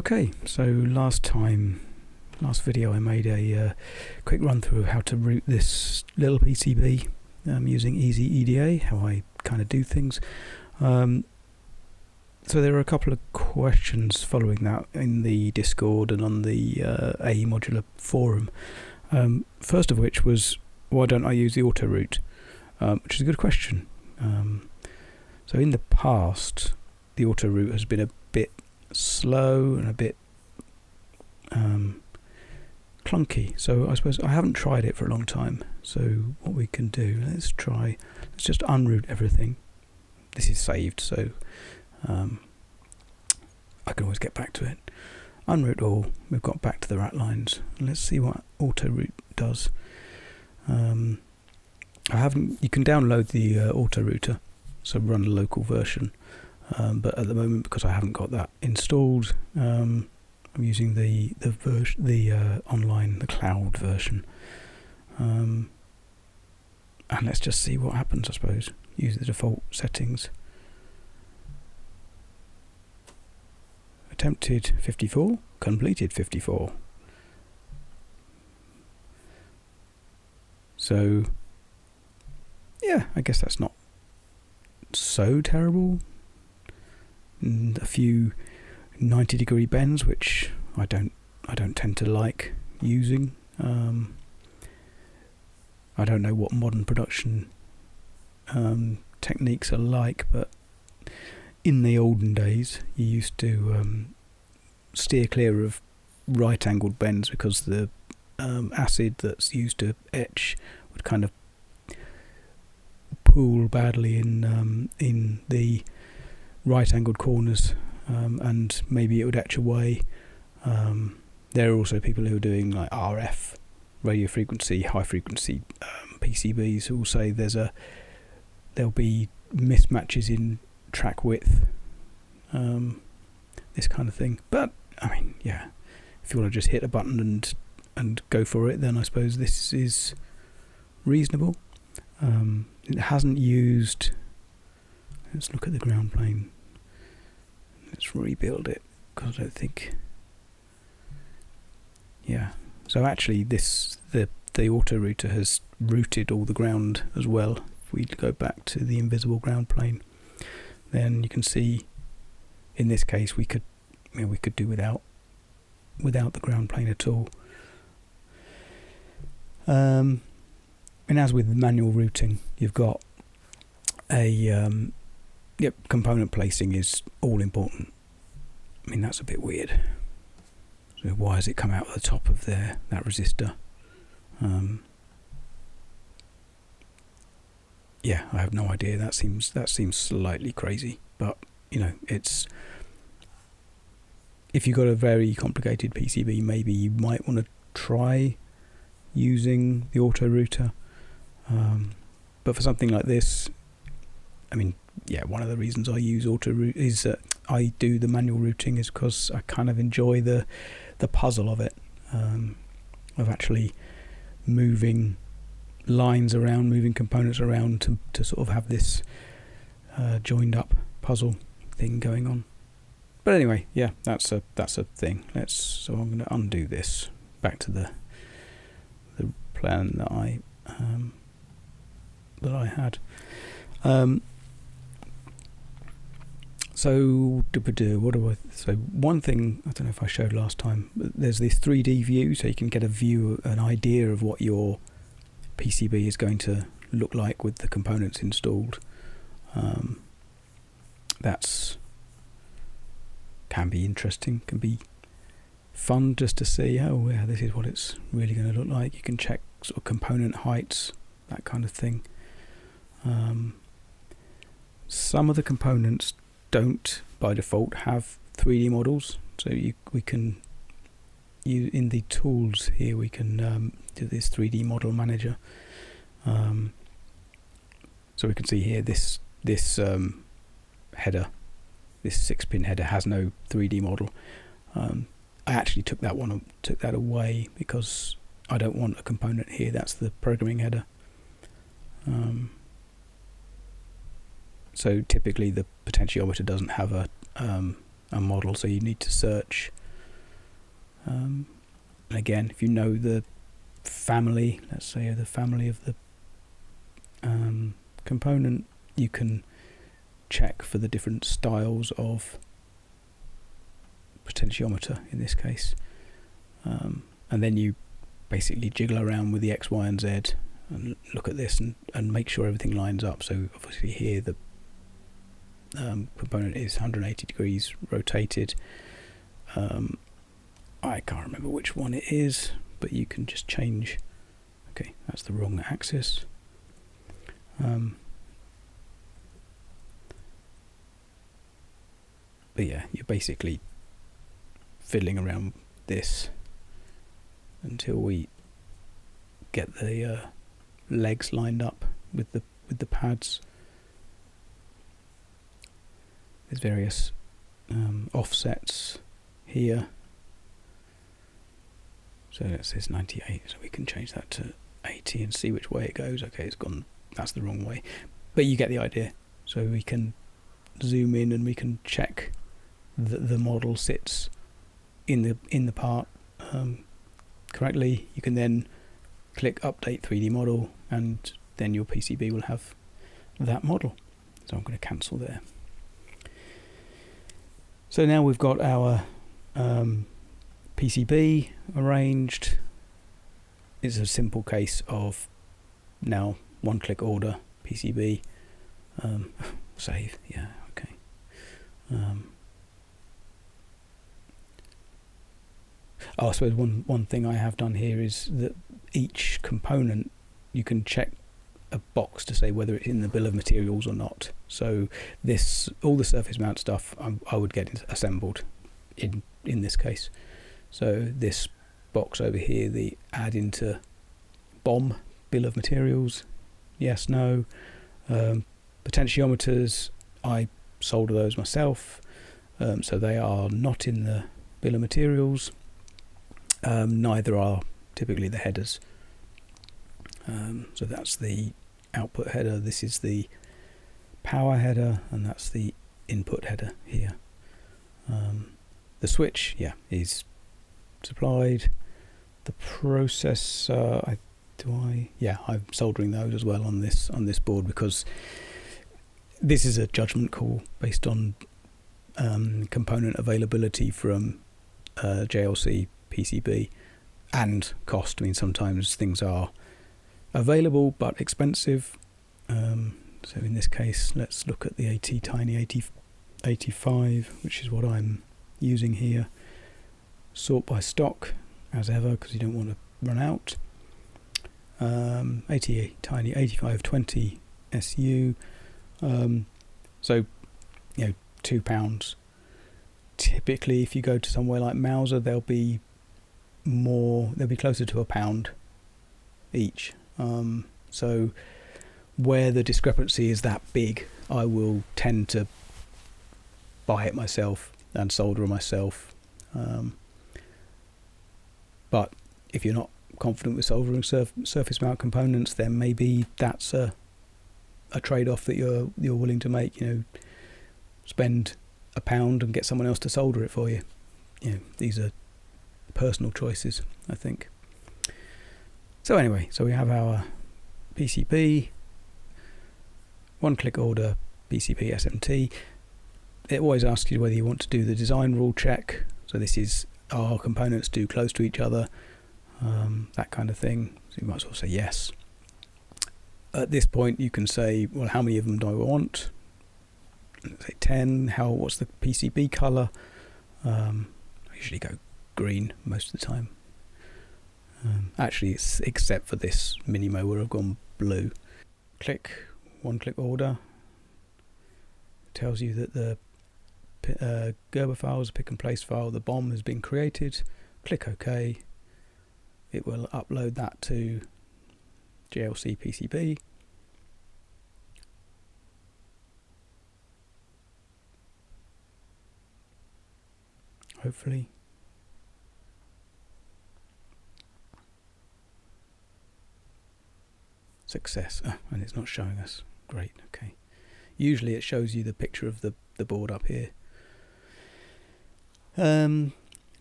Okay, so last video I made a quick run through of how to route this little PCB using Easy EDA, how I kind of do things. So there are a couple of questions following that in the Discord and on the AE Modular forum. First of which was, why don't I use the auto route? Which is a good question. So in the past, the auto route has been a bit slow and a bit clunky. So I suppose I haven't tried it for a long time. So what we can do, let's just unroute everything. This is saved, so I can always get back to it. Unroute all. We've got back to the rat lines. Let's see what auto route does. You can download the auto router, so run a local version. But at the moment, because I haven't got that installed, I'm using the online, the cloud version. And let's just see what happens, I suppose. Use the default settings. Attempted 54, completed 54. So, yeah, I guess that's not so terrible. And a few 90-degree bends, which I don't tend to like using. I don't know what modern production techniques are like, but in the olden days, you used to steer clear of right-angled bends because the acid that's used to etch would kind of pool badly in the right-angled corners, and maybe it would etch away. There are also people who are doing like RF, radio frequency, high frequency PCBs, who will say there'll be mismatches in track width, this kind of thing. But I mean, yeah, if you want to just hit a button and go for it, then I suppose this is reasonable. It hasn't used. Let's look at the ground plane. Let's rebuild it, because I don't think. Yeah. So actually, the auto router has routed all the ground as well. If we go back to the invisible ground plane, then you can see, in this case, we could do without the ground plane at all. And as with manual routing, you've got component placing is all important. I mean, that's a bit weird. So why has it come out at the top of that resistor? Yeah, I have no idea. That seems slightly crazy, but it's, if you've got a very complicated PCB, maybe you might want to try using the auto router. But for something like this, I mean, yeah, one of the reasons I use auto route is that I do the manual routing is because I kind of enjoy the puzzle of it, of actually moving lines around, moving components around to sort of have this joined up puzzle thing going on. But anyway, yeah, that's a thing. So I'm going to undo this back to the plan that I had. So one thing, I don't know if I showed last time, but there's this 3D view, so you can get an idea of what your PCB is going to look like with the components installed. Can be interesting, can be fun just to see, oh yeah, this is what it's really going to look like. You can check sort of component heights, that kind of thing. Some of the components don't by default have 3D models, so we can use in the tools here, we can do this 3D model manager. So we can see here this header, this 6-pin header has no 3D model. I actually took that away because I don't want a component here. That's the programming header. So typically the potentiometer doesn't have a model, so you need to search And again, if you know the family, let's say the family of the component, you can check for the different styles of potentiometer in this case, and then you basically jiggle around with the X, Y and Z and look at this and make sure everything lines up. So obviously here the component is 180 degrees rotated. I can't remember which one it is, but you can just change. Okay, that's the wrong axis. But yeah, you're basically fiddling around this until we get the legs lined up with the pads. There's various offsets here. So that says 98, so we can change that to 80 and see which way it goes. Okay, it's gone. That's the wrong way, but you get the idea. So we can zoom in and we can check that the model sits in the part correctly. You can then click update 3D model, and then your PCB will have that model. So I'm going to cancel there. So now we've got our PCB arranged. It's a simple case of now one-click order PCB. Save. Yeah. Okay. I suppose one thing I have done here is that each component you can check a box to say whether it's in the bill of materials or not. So this, all the surface mount stuff, I would get assembled in this case. So this box over here, the add into BOM, bill of materials, yes, no. Potentiometers, I solder those myself, so they are not in the bill of materials. Neither are typically the headers. So that's the output header, this is the power header, and that's the input header here. The switch, yeah, is supplied. The processor, I'm soldering those as well on this board, because this is a judgment call based on component availability from JLC PCB and cost. I mean, sometimes things are available but expensive. So in this case, let's look at the AT85, which is what I'm using here. Sort by stock, as ever, because you don't want to run out. AT8520 SU. So, you know, £2. Typically, if you go to somewhere like Mauser, they'll be closer to £1 each. So where the discrepancy is that big, I will tend to buy it myself and solder myself. But if you're not confident with soldering surface mount components, then maybe that's a trade-off that you're willing to make. You know, spend £1 and get someone else to solder it for you. You know, these are personal choices, I think. So anyway, so we have our PCB, one-click order PCB SMT. It always asks you whether you want to do the design rule check. So this is, are components too close to each other, that kind of thing. So you might as well say yes. At this point you can say, well, how many of them do I want? Let's say 10. What's the PCB color? I usually go green most of the time. Actually, it's except for this Minimo where I've gone blue. One-click order. It tells you that the Gerber file is a pick and place file. The BOM has been created. Click OK. It will upload that to JLC PCB. Hopefully. Success. And it's not showing us. Great. Okay. Usually it shows you the picture of the board up here.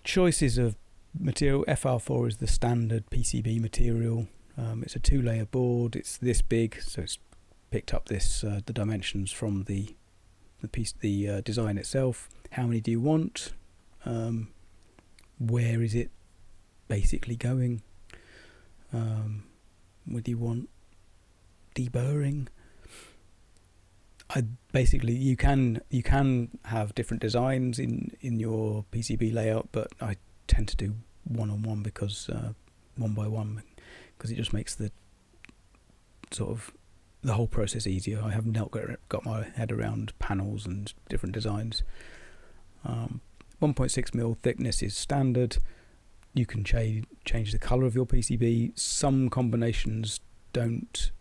Choices of material. FR4 is the standard PCB material. It's a 2-layer board. It's this big, so it's picked up this the dimensions from the design itself. How many do you want? Where is it basically going? Whether you want deburring. You can have different designs in your PCB layout, but I tend to do one-on-one because one by one, because it just makes the whole process easier. I haven't got my head around panels and different designs. 1.6mm thickness is standard. You can change the color of your PCB. Some combinations aren't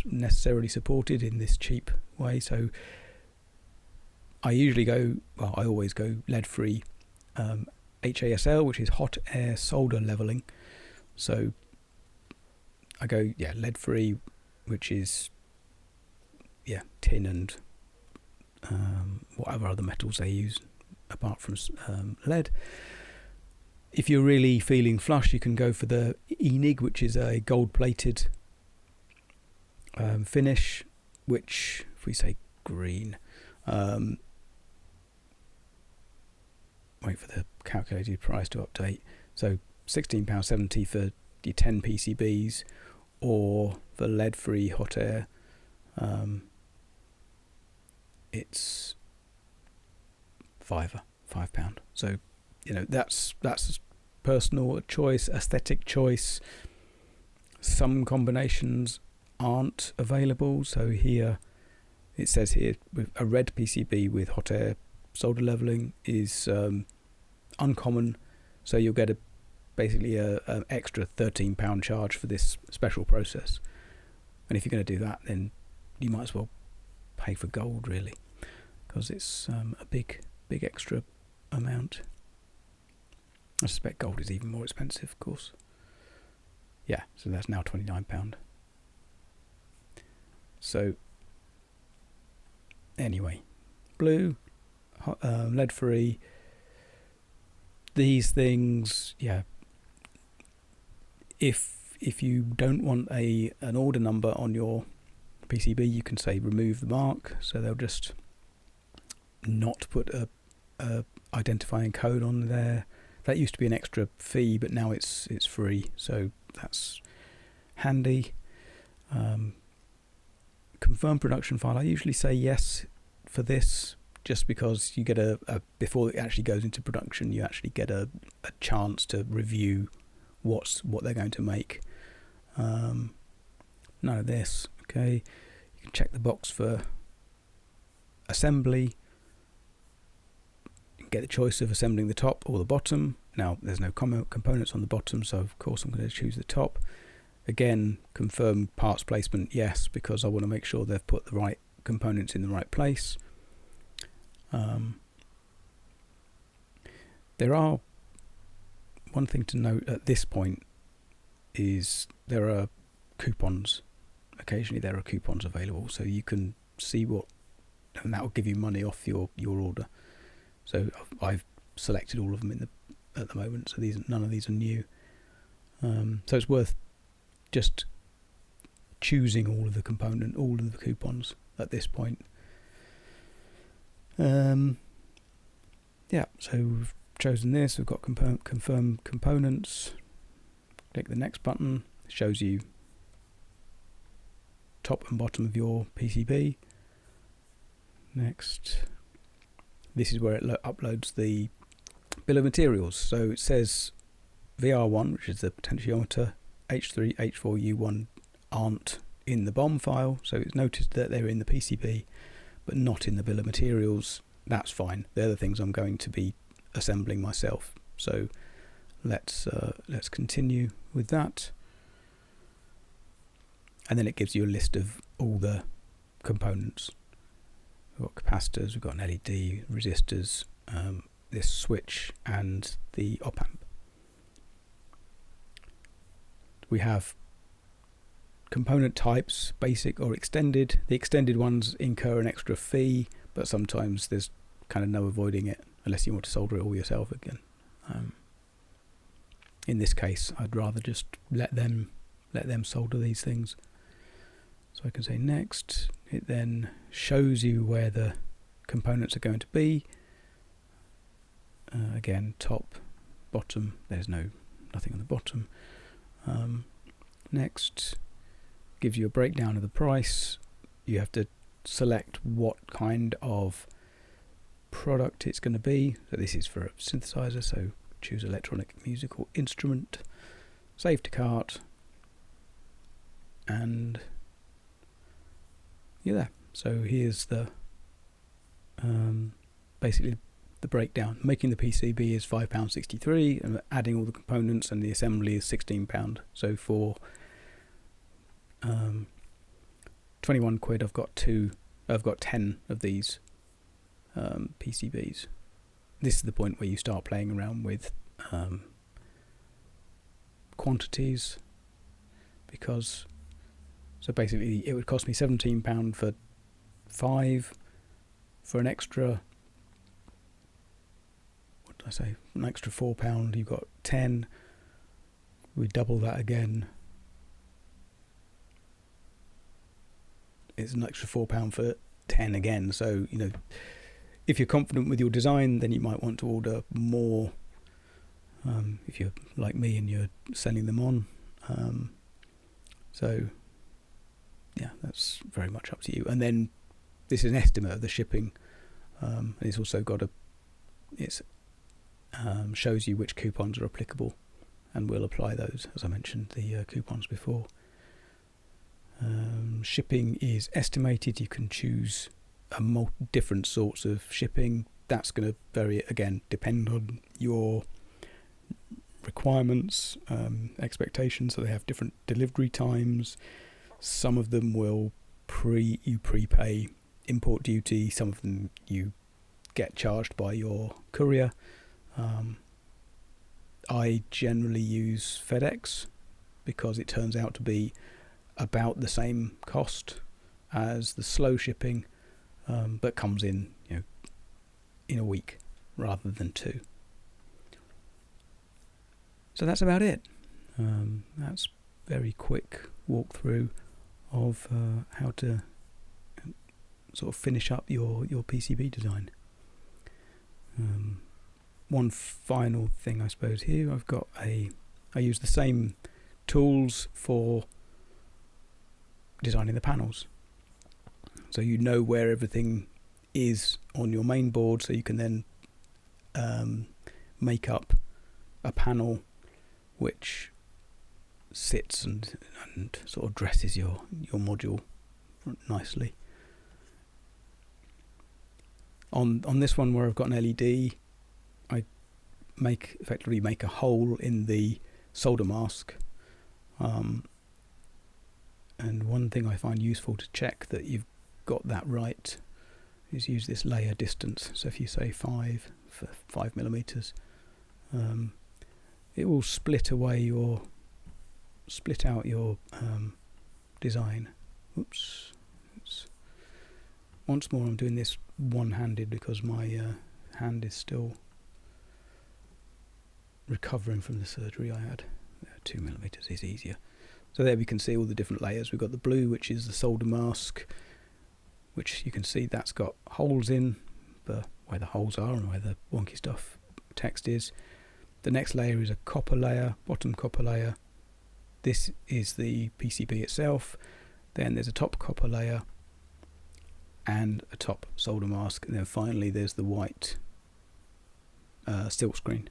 necessarily supported in this cheap way, so I always go lead-free HASL, which is hot air solder leveling. So I go lead-free, which is tin and whatever other metals they use apart from lead. If you're really feeling flush, you can go for the ENIG, which is a gold-plated finish, which, if we say green, wait for the calculated price to update. So £16.70 for your 10 PCBs, or for lead-free hot air, it's £5. So that's personal choice, aesthetic choice. Some combinations aren't available, so here it says here with a red PCB with hot air solder leveling is uncommon, so you'll get basically an extra £13 charge for this special process. And if you're going to do that, then you might as well pay for gold, really, because it's a big extra amount. I suspect gold is even more expensive, of course. Yeah, so that's now £29. So anyway, blue, lead-free, these things, if you don't want an order number on your PCB, you can say remove the mark, so they'll just not put a identifying code on there. That used to be an extra fee, but now it's free, so that's handy. Confirm production file. I usually say yes for this, just because you get before it actually goes into production, you actually get a chance to review what they're going to make. None of this. Okay, you can check the box for assembly. Get the choice of assembling the top or the bottom. Now there's no components on the bottom, so of course I'm going to choose the top. Again, confirm parts placement, yes, because I want to make sure they've put the right components in the right place. There are, one thing to note at this point is there are coupons. Occasionally there are coupons available, so you can see and that will give you money off your order. So I've selected all of them at the moment, so none of these are new. So it's worth just choosing all of the coupons at this point. So we've chosen this. We've got confirm components. Click the next button. It shows you top and bottom of your PCB. Next. This is where it uploads the bill of materials. So it says VR1, which is the potentiometer, H3, H4, U1 aren't in the BOM file, so it's noticed that they're in the PCB but not in the bill of materials. That's fine. They're the things I'm going to be assembling myself. So let's continue with that. And then it gives you a list of all the components. We've got capacitors, we've got an LED, resistors, this switch, and the op-amp. We have component types, basic or extended. The extended ones incur an extra fee, but sometimes there's kind of no avoiding it unless you want to solder it all yourself again. in this case, I'd rather just let them solder these things. So I can say next. It then shows you where the components are going to be. Again, top, bottom. There's nothing on the bottom. Next, gives you a breakdown of the price. You have to select what kind of product it's going to be. So this is for a synthesizer, so choose electronic musical instrument, save to cart, and you're there. So here's the basically the breakdown. Making the PCB is £5.63, and adding all the components and the assembly is £16. So for 21 quid, I've got 10 of these PCBs. This is the point where you start playing around with quantities, because so basically it would cost me £17 for 5, for an extra, what did I say, an extra £4 you've got 10. We double that again, it's an extra £4 for 10 again. So, you know, if you're confident with your design, then you might want to order more if you're like me and you're sending them on. So yeah, that's very much up to you. And then this is an estimate of the shipping, and it's also got shows you which coupons are applicable, and we'll apply those, as I mentioned the coupons before. Shipping is estimated. You can choose different sorts of shipping. That's going to vary, again, depend on your requirements, expectations. So they have different delivery times. Some of them will you prepay import duty. Some of them you get charged by your courier. I generally use FedEx because it turns out to be about the same cost as the slow shipping, but comes in, in a week rather than 2. So that's about it. That's very quick walkthrough of how to sort of finish up your PCB design. One final thing, I suppose, here I use the same tools for designing the panels. So you know where everything is on your main board, so you can then make up a panel which sits and sort of dresses your module nicely. On this one where I've got an LED, I effectively make a hole in the solder mask. And one thing I find useful to check that you've got that right is use this layer distance. So if you say 5 for 5 millimeters, it will split out your design. Oops. Once more, I'm doing this one-handed because my hand is still recovering from the surgery I had. 2 millimeters is easier. So there we can see all the different layers. We've got the blue, which is the solder mask, which you can see that's got holes in where the holes are and where the wonky stuff text is. The next layer is a copper layer, bottom copper layer. This is the PCB itself. Then there's a top copper layer and a top solder mask. And then finally there's the white silk screen.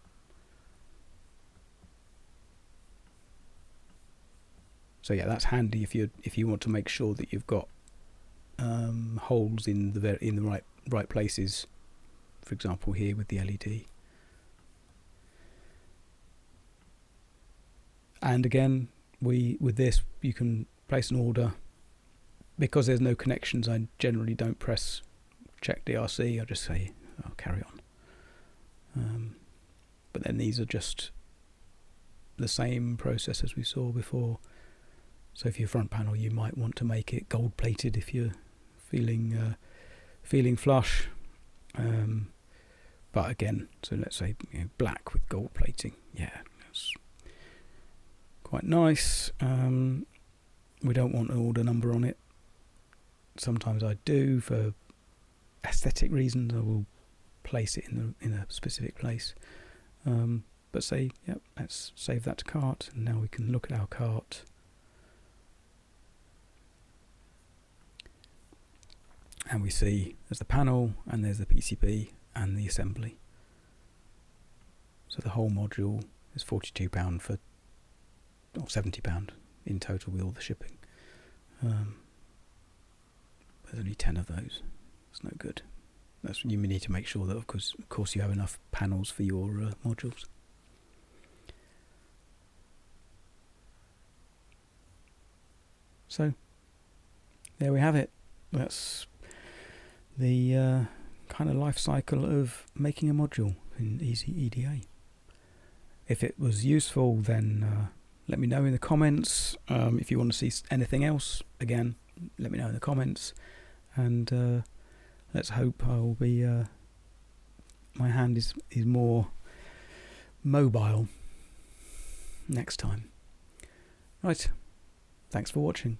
So yeah, that's handy if you want to make sure that you've got holes in the right places. For example, here with the LED. And again, with this you can place an order. Because there's no connections, I generally don't press check DRC. I just say I'll carry on. But then these are just the same process as we saw before. So for your front panel, you might want to make it gold plated if you're feeling flush. But again, so let's say black with gold plating. Yeah, quite nice. We don't want an order number on it. Sometimes I do for aesthetic reasons. I will place it in a specific place. But say, yep, let's save that to cart, and now we can look at our cart. And we see there's the panel, and there's the PCB and the assembly. So the whole module is £42 or £70 in total with all the shipping. There's only 10 of those. It's no good. That's when you need to make sure that, of course, you have enough panels for your modules. So there we have it. That's the kind of life cycle of making a module in Easy EDA. If it was useful, then let me know in the comments. If you want to see anything else, again, let me know in the comments. And let's hope I'll be my hand is more mobile next time. Right, thanks for watching.